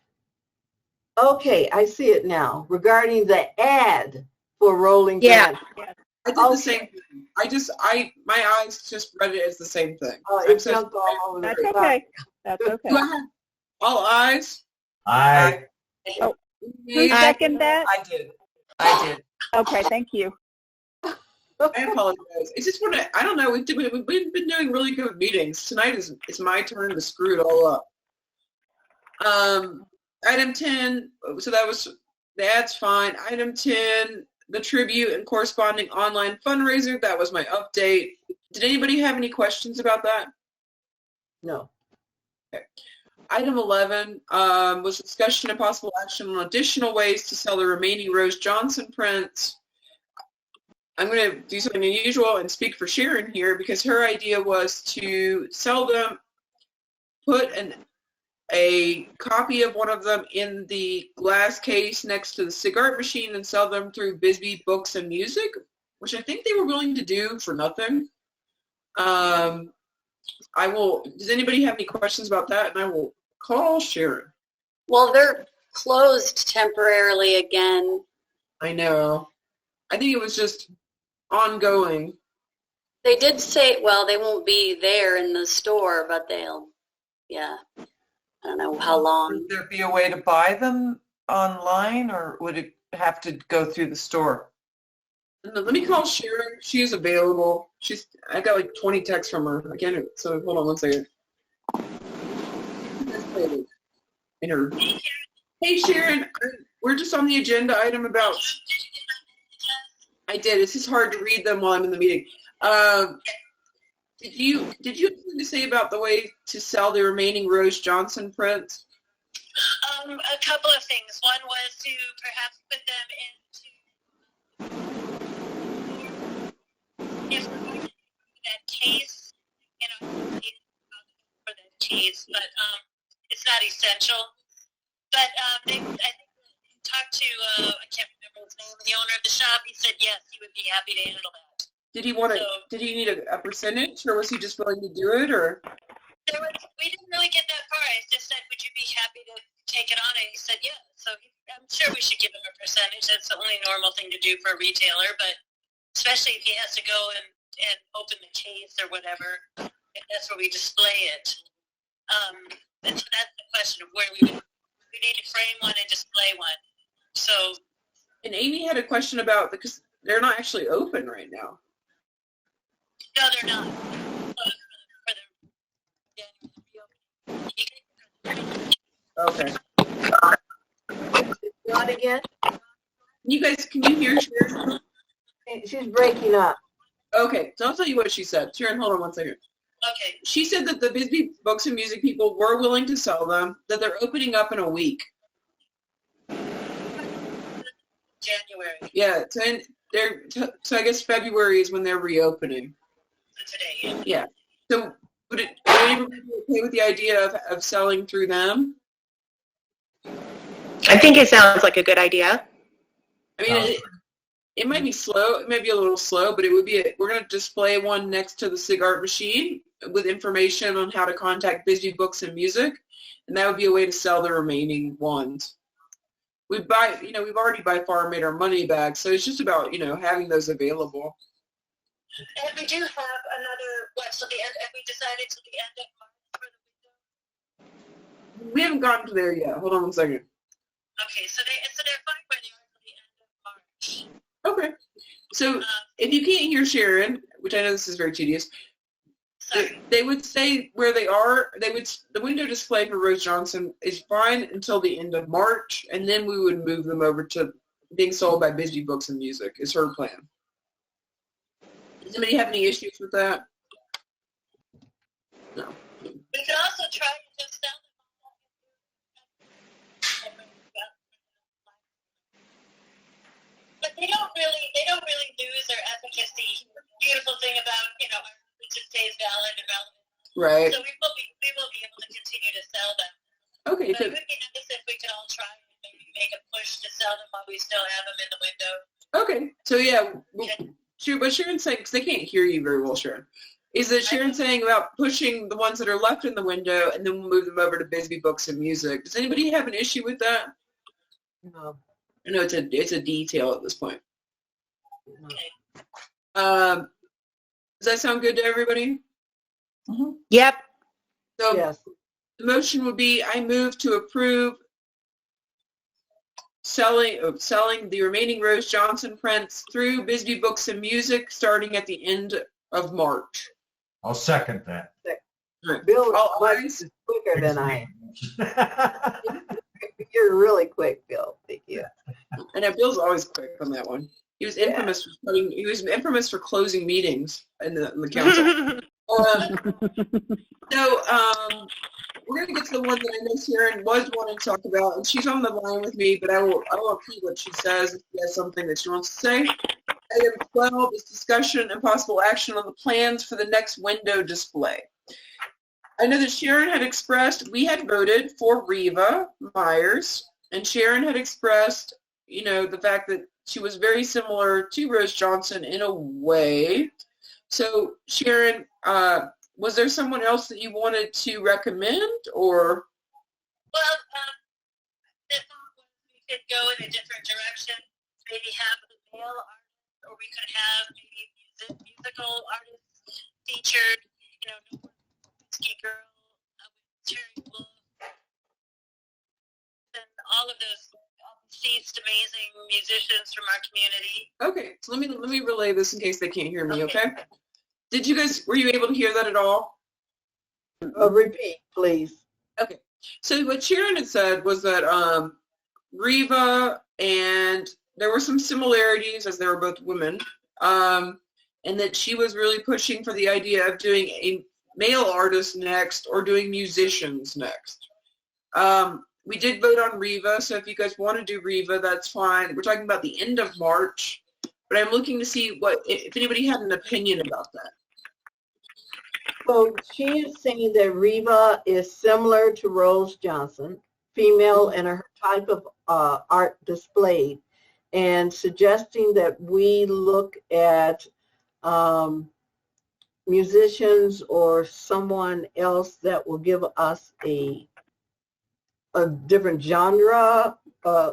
Okay, I see it now. Regarding the ad for rolling Yeah. grant. I did the same thing. My eyes just read it as the same thing. Oh, I'm it so jumped all over the That's place. okay. That's okay. Do I have all eyes? I Who seconded that? I did. Okay, thank you. I apologize. It's just I don't know. We've been doing really good meetings. Tonight is my turn to screw it all up. Item 10. So the ad's fine. Item 10, the tribute and corresponding online fundraiser. That was my update. Did anybody have any questions about that? No. Okay. Item 11 was discussion and possible action on additional ways to sell the remaining Rose Johnson prints. I'm going to do something unusual and speak for Sharon here because her idea was to sell them, put an a copy of one of them in the glass case next to the cigarette machine and sell them through Bisbee Books and Music, which I think they were willing to do for nothing. Does anybody have any questions about that? And I will call Sharon. Well, they're closed temporarily again. I know. I think it was just ongoing. They did say, well, they won't be there in the store, but they'll, yeah. I don't know how long. Would there be a way to buy them online, or would it have to go through the store? Let me call Sharon. She is available. I got like 20 texts from her. I can't, so hold on one second. Hey Sharon, we're just on the agenda item about, I did, it's just hard to read them while I'm in the meeting. Did you have something to say about the way to sell the remaining Rose Johnson prints? A couple of things. One was to perhaps put them into, if we're going to do that case, for that case, but it's not essential. But I think talked to, I can't remember his name, the owner of the shop. He said yes, he would be happy to handle that. Did he need a percentage, or was he just willing to do it, or? We didn't really get that far. I just said, would you be happy to take it on? And he said, yeah. So I'm sure we should give him a percentage. That's the only normal thing to do for a retailer, but especially if he has to go and open the case or whatever, if that's where we display it. And so that's the question of where we need to frame one and display one. So. And Amy had a question about, because they're not actually open right now. No, they're not. Okay. Not again? Can you hear Sharon? She's breaking up. Okay, so I'll tell you what she said. Sharon, hold on one second. Okay. She said that the Bisbee Books and Music people were willing to sell them, that they're opening up in a week. January. Yeah, so I guess February is when they're reopening. Today, yeah. Yeah. So would anybody be okay with the idea of selling through them? I think it sounds like a good idea. I mean, it might be slow. It might be a little slow, but it would be. We're going to display one next to the cigarette machine with information on how to contact Bisbee Books and Music, and that would be a way to sell the remaining ones. We've already by far made our money back, so it's just about, having those available. And we do have another, so the end, have we decided to the end of March for the window? We haven't gotten to there yet. Hold on one second. Okay, so they're fine where they are for the end of March. Okay. So if you can't hear Sharon, which I know this is very tedious, they would say where they are. The window display for Rose Johnson is fine until the end of March, and then we would move them over to being sold by Bisbee Books and Music. Is her plan. Does anybody have any issues with that? No. We can also try to just sell them. But they don't really lose their efficacy. The beautiful thing about, it just stays valid and relevant. Right. So we will be able to continue to sell them. Okay. But it would be nice if we could all try and maybe make a push to sell them while we still have them in the window. Okay. So yeah, what Sharon's saying, because they can't hear you very well, Sharon, is that Sharon's saying about pushing the ones that are left in the window and then we'll move them over to Bisbee Books and Music. Does anybody have an issue with that? No. I know it's a detail at this point. Okay. Does that sound good to everybody? Mm-hmm. Yep. So Yes. the motion would be, I move to approve selling the remaining Rose Johnson prints through Bisbee Books and Music starting at the end of March. I'll second that. Bill All is quicker than I am. You're really quick, Bill. Thank you. I know Bill's always quick on that one. He was infamous for closing meetings in the council. We're going to get to the one that I know Sharon was wanting to talk about, and she's on the line with me, but I will repeat what she says if she has something that she wants to say. Item 12 is discussion and possible action on the plans for the next window display. I know that Sharon had expressed, we had voted for Reva Myers, and Sharon had expressed, the fact that she was very similar to Rose Johnson in a way. So, Sharon, was there someone else that you wanted to recommend, or? Well, this we could go in a different direction. Maybe have a male artist, or we could have maybe musical artists featured. Whiskey Girl, Terry Wolf, and all of those deceased amazing musicians from our community. Okay, so let me relay this in case they can't hear me. Okay. Were you able to hear that at all? Repeat, please. Okay. So what Sharon had said was that Reva and there were some similarities as they were both women, and that she was really pushing for the idea of doing a male artist next or doing musicians next. We did vote on Reva, so if you guys want to do Reva, that's fine. We're talking about the end of March, but I'm looking to see if anybody had an opinion about that. So she is saying that Reva is similar to Rose Johnson, female in her type of art displayed, and suggesting that we look at musicians or someone else that will give us a different genre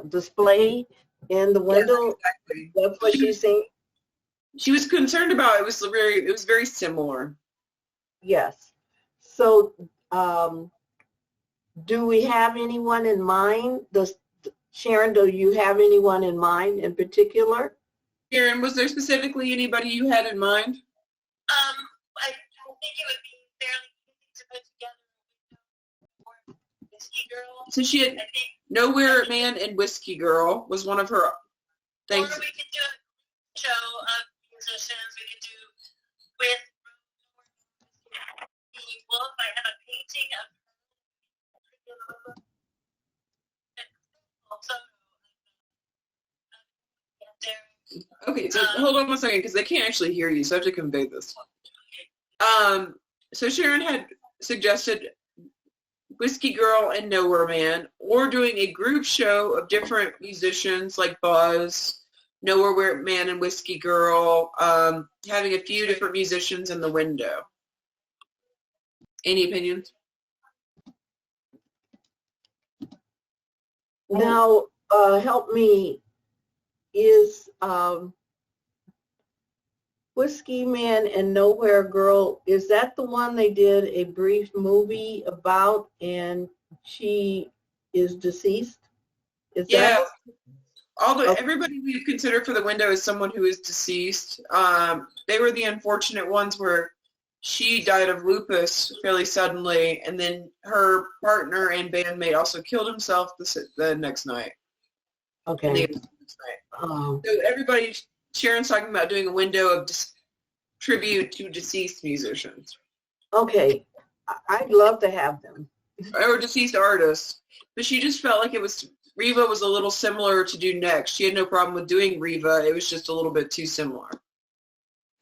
display in the window. Yeah, exactly. That's what she's saying. She was concerned about it was very similar. Yes. So do we have anyone in mind? Sharon, do you have anyone in mind in particular? Sharon, was there specifically anybody you had in mind? I think it would be fairly easy to put together Whiskey Girl. So she had Nowhere Man and Whiskey Girl was one of her things. Or we could do a show of musicians. We could do with the Wolf. I have a painting of Okay, so hold on one second because they can't actually hear you, so I have to convey this. So Sharon had suggested Whiskey Girl and Nowhere Man, or doing a group show of different musicians like Buzz, Nowhere Man and Whiskey Girl, having a few different musicians in the window. Any opinions? Now, help me, is Whiskey Man and Nowhere Girl, is that the one they did a brief movie about and she is deceased? Is Yeah. that? Everybody we consider for the window is someone who is deceased. They were the unfortunate ones where she died of lupus fairly suddenly, and then her partner and bandmate also killed himself the next night. Okay. So everybody, Sharon's talking about doing a window of tribute to deceased musicians. Okay. I'd love to have them. Or deceased artists. But she just felt like Reva was a little similar to do next. She had no problem with doing Reva. It was just a little bit too similar.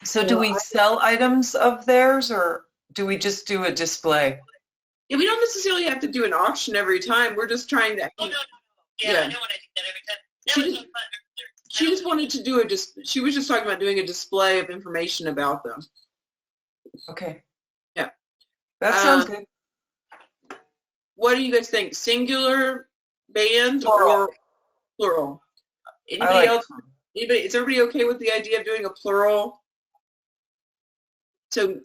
So do we sell items of theirs, or do we just do a display? Yeah, we don't necessarily have to do an auction every time. We're just trying to. Oh, no. Yeah, I don't want to do that every time. That was so fun. She just wanted to do she was just talking about doing a display of information about them. Okay. Yeah. That sounds good. What do you guys think? Singular band Plural. or plural? Anybody else? Anybody? Is everybody okay with the idea of doing a plural? So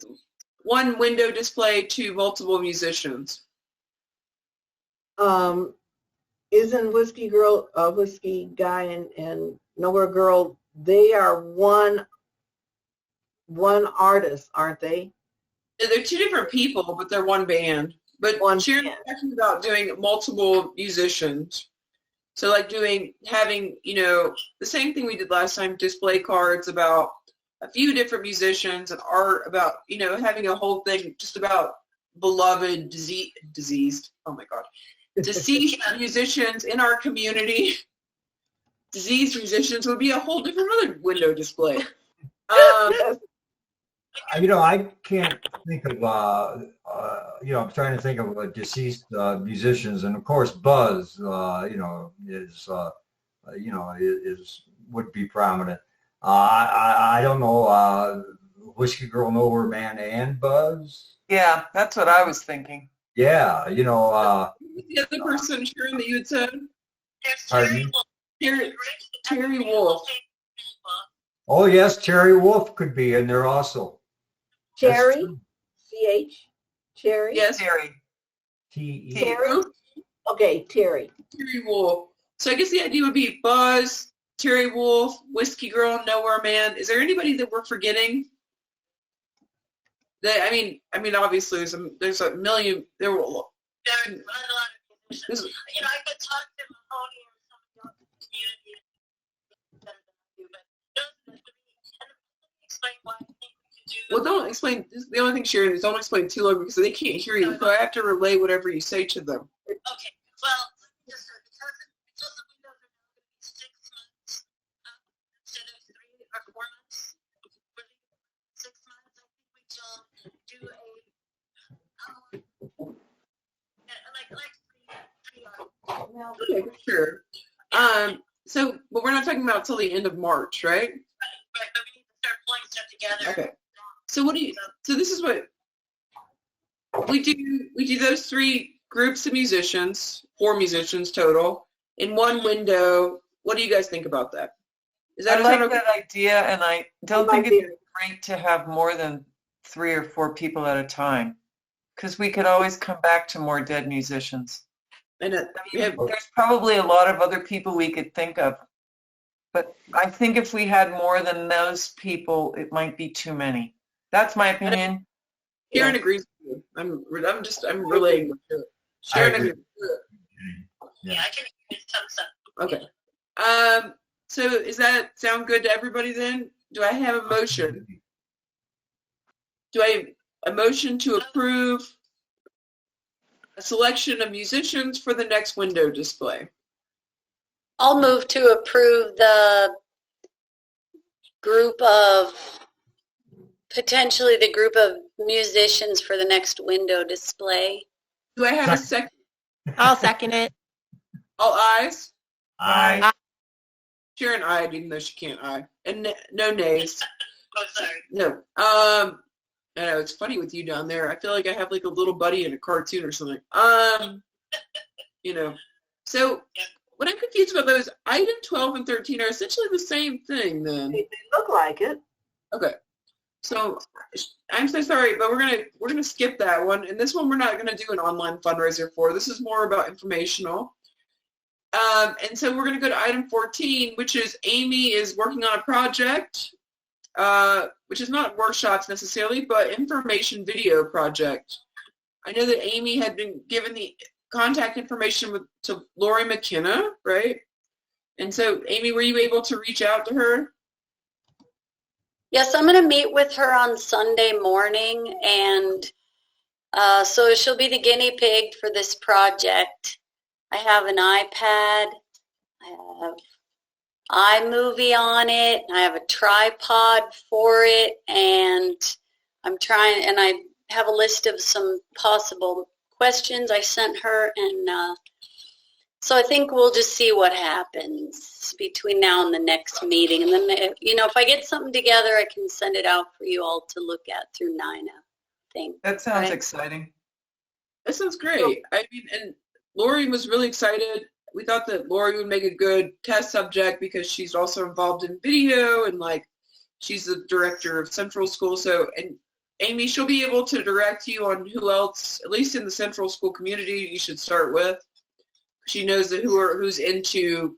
one window display to multiple musicians. Isn't Whiskey Girl, Whiskey Guy and Nowhere Girl, they are one artist, aren't they? They're two different people, but they're one band. But Sharon's talking about doing multiple musicians. So like having, the same thing we did last time, display cards about a few different musicians and art about, having a whole thing just about beloved deceased, oh my God, deceased musicians in our community. Deceased musicians would be a whole different other window display. I can't think of, I'm trying to think of deceased musicians, and of course Buzz, is would be prominent. I don't know, Whiskey Girl Nowhere Man and Buzz. Yeah, that's what I was thinking. Yeah, Who's the other person, Sharon, that you had said? Pardon? Terry Wolf. Oh yes, Terry Wolf could be in there also. Cherry, CH, Cherry. Yes. Terry. T-E. Terry. Okay, Terry. Terry Wolf. So I guess the idea would be Buzz, Terry Wolf, Whiskey Girl, Nowhere Man. Is there anybody that we're forgetting? That I mean, obviously there's a million. There will. There's a lot of positions. I could talk to Mahoney or somebody else in the community better than I do, but those are the three. And let me explain why I think we could do. Well, don't explain. The only thing, Sharon, is don't explain too long because they can't hear you. So I have to relay whatever you say to them. Okay. Well, just because the windows are now going to be 6 months instead of 3 or 4 months. Really, 6 months. I think we shall do a Okay, sure. But we're not talking about till the end of March, right? Right, but we need to start pulling stuff together. Okay. So this is what we do. We do those 3 groups of musicians, 4 musicians total, in one window. What do you guys think about that? Is that I like that idea, and I don't think idea. it's great to have more than 3 or 4 people at a time, because we could always come back to more dead musicians. And There's probably a lot of other people we could think of, but I think if we had more than those people, it might be too many. That's my opinion. Sharon agrees with you. I'm relaying with her. Sharon agrees with you. Yeah, I can agree with some stuff. Okay. So does that sound good to everybody then? Do I have a motion? Do I have a motion to approve a selection of musicians for the next window display? I'll move to approve the potentially the group of musicians for the next window display. Do I have a second? I'll second it. All ayes? Aye. Sharon ayed, even though she can't aye. And no nays. Oh, sorry. No. I know, it's funny with you down there. I feel like I have like a little buddy in a cartoon or something. So what I'm confused about those, item 12 and 13 are essentially the same thing then. They look like it. Okay. So I'm so sorry, but we're gonna skip that one. And this one we're not gonna do an online fundraiser for. This is more about informational. And so we're gonna go to item 14, which is Amy is working on a project, which is not workshops necessarily, but information video project. I know that Amy had been given the contact information to Lori McKenna, right? And so, Amy, were you able to reach out to her? Yes, I'm going to meet with her on Sunday morning, and so she'll be the guinea pig for this project. I have an iPad, I have iMovie on it, I have a tripod for it, and I have a list of some possible questions I sent her, and so I think we'll just see what happens between now and the next meeting. And then, if I get something together, I can send it out for you all to look at through Nina. I think. That sounds exciting. That sounds great. I mean, and Lori was really excited. We thought that Lori would make a good test subject because she's also involved in video and she's the director of Central School. So, and Amy, she'll be able to direct you on who else, at least in the Central School community, you should start with. She knows that who's into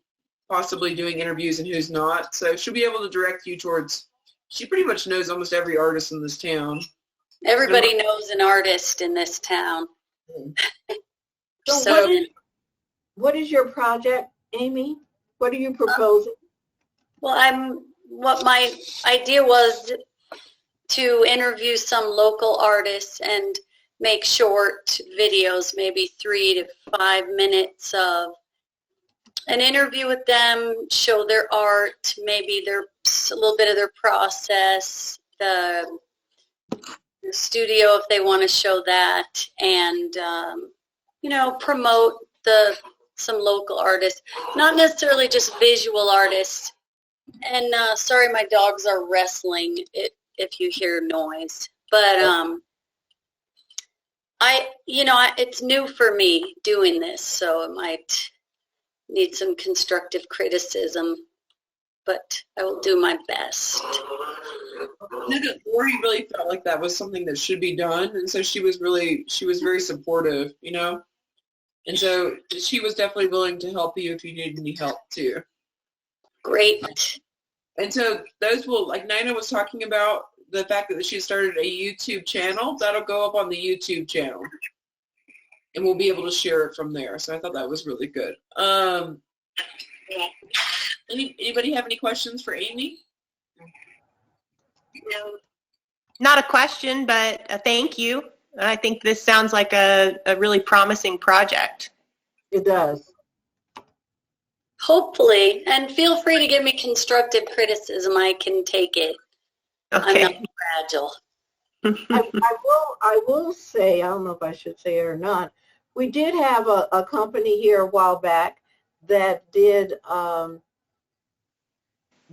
possibly doing interviews and who's not. So she'll be able to direct you towards, she pretty much knows almost every artist in this town. Everybody knows an artist in this town. So what is your project, Amy? What are you proposing? Well, what my idea was to interview some local artists and make short videos, maybe 3 to 5 minutes of an interview with them, show their art, maybe a little bit of their process, the the studio if they want to show that, and you know, promote some local artists, not necessarily just visual artists. And sorry, my dogs are wrestling if you hear noise, but it's new for me doing this, so it might need some constructive criticism, but I will do my best. Lori really felt like that was something that should be done, and so she was very supportive, you know, and so she was definitely willing to help you if you needed any help too. Great. And so those will, like Nina was talking about, the fact that she started a YouTube channel, that'll go up on the YouTube channel. And we'll be able to share it from there. So I thought that was really good. Anybody have any questions for Amy? No. Not a question, but a thank you. I think this sounds like a really promising project. It does. Hopefully, and feel free to give me constructive criticism. I can take it. Okay. I'm not fragile. I will say, I don't know if I should say it or not, we did have a company here a while back that did,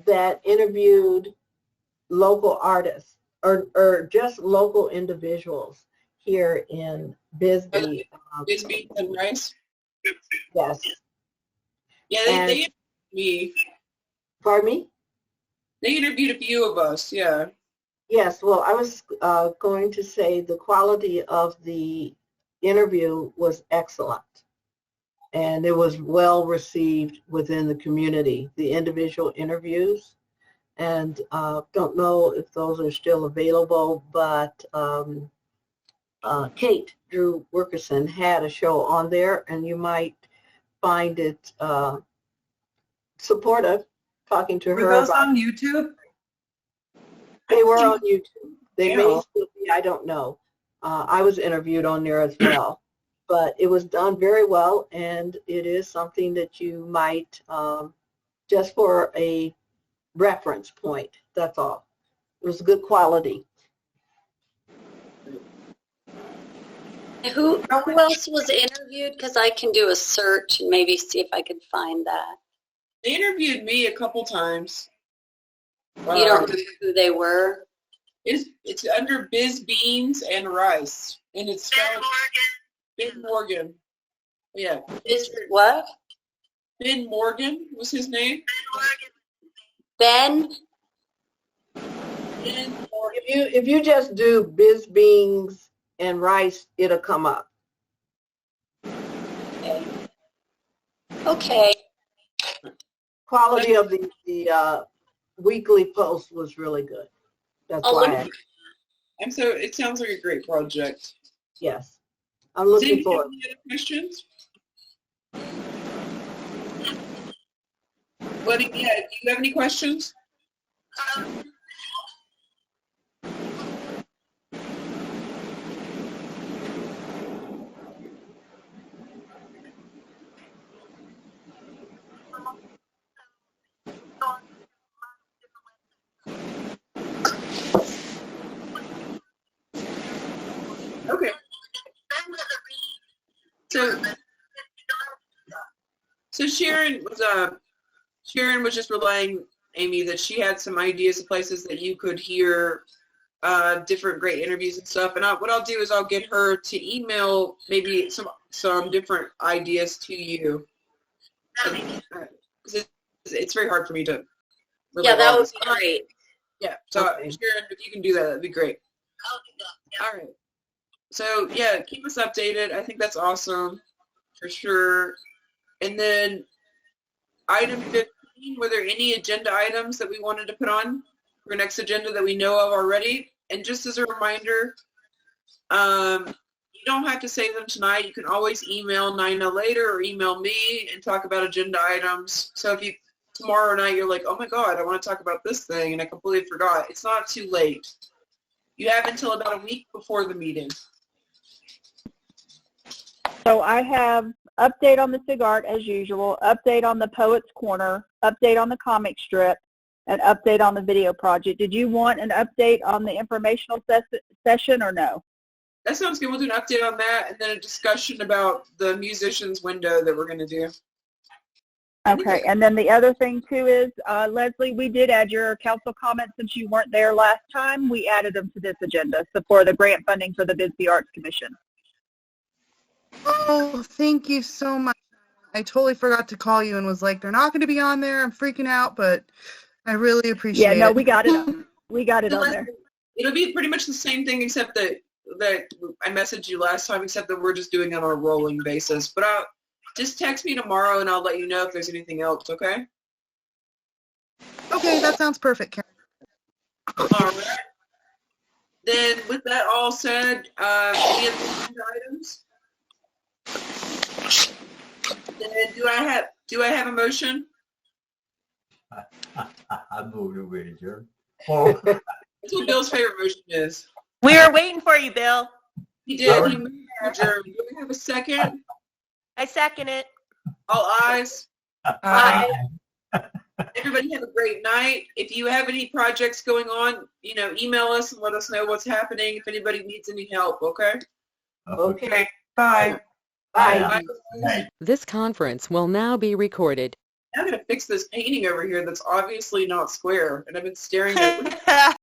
that interviewed local artists or just local individuals here in Bisbee. Bisbee and Rice? Yes. Yeah, they interviewed me. Pardon me? They interviewed a few of us, yeah. Yes, well, I was going to say the quality of the interview was excellent, and it was well received within the community, the individual interviews, and don't know if those are still available, but Kate Drew Wilkerson had a show on there, and you might find it supportive, talking to her Were those about. on YouTube? They were on YouTube. They Yeah. may still be, I don't know. I was interviewed on there as well, but it was done very well, and it is something that you might, just for a reference point, that's all. It was good quality. Who else was interviewed? Because I can do a search and maybe see if I could find that. They interviewed me a couple times. You don't remember who they were? It's under Biz Beans and Rice, and it's spelled Ben Morgan. Yeah. Is what? Ben Morgan was his name. Ben? Ben Morgan. If you just do Biz Beans and Rice, it'll come up. Okay. Quality of the weekly post was really good. That's I'll why. look. It sounds like a great project. Yes, I'm Does looking anybody forward. have any other questions? Do you have any questions? Okay. So Sharon was just relaying, Amy, that she had some ideas of places that you could hear different great interviews and stuff. And what I'll do is I'll get her to email maybe some different ideas to you. It's very hard for me to. Yeah, that would be great. Yeah. So Okay. Sharon, if you can do that, that'd be great. All right. So yeah, keep us updated. I think that's awesome for sure. And then item 15, were there any agenda items that we wanted to put on for next agenda that we know of already? And just as a reminder, you don't have to say them tonight. You can always email Nina later or email me and talk about agenda items. So if tomorrow night you're like, oh my God, I want to talk about this thing and I completely forgot, it's not too late. You have until about a week before the meeting. So I have update on the SIG art as usual, update on the Poets Corner, update on the comic strip, an update on the video project. Did you want an update on the informational session or no? That sounds good. We'll do an update on that and then a discussion about the musicians window that we're going to do. Okay, and then the other thing too is, Leslie, we did add your council comments since you weren't there last time. We added them to this agenda, so for the grant funding for the Bisbee Arts Commission. Oh, thank you so much. I totally forgot to call you and was like, they're not going to be on there. I'm freaking out, but I really appreciate it. Yeah, no, we got it. We got it on there. It'll be pretty much the same thing except that I messaged you last time, except that we're just doing it on a rolling basis. But just text me tomorrow and I'll let you know if there's anything else, okay? Okay, that sounds perfect, Karen. All right. Then with that all said, any other items? Then do I have a motion? I move it with adjourn. Oh, That's what Bill's favorite motion is. We were waiting for you, Bill. He did. He moved to adjourn. Do we have a second? I second it. All ayes. Bye. Everybody have a great night. If you have any projects going on, email us and let us know what's happening if anybody needs any help, okay? Okay, bye. Bye. Bye. This conference will now be recorded. I'm going to fix this painting over here that's obviously not square, and I've been staring at it.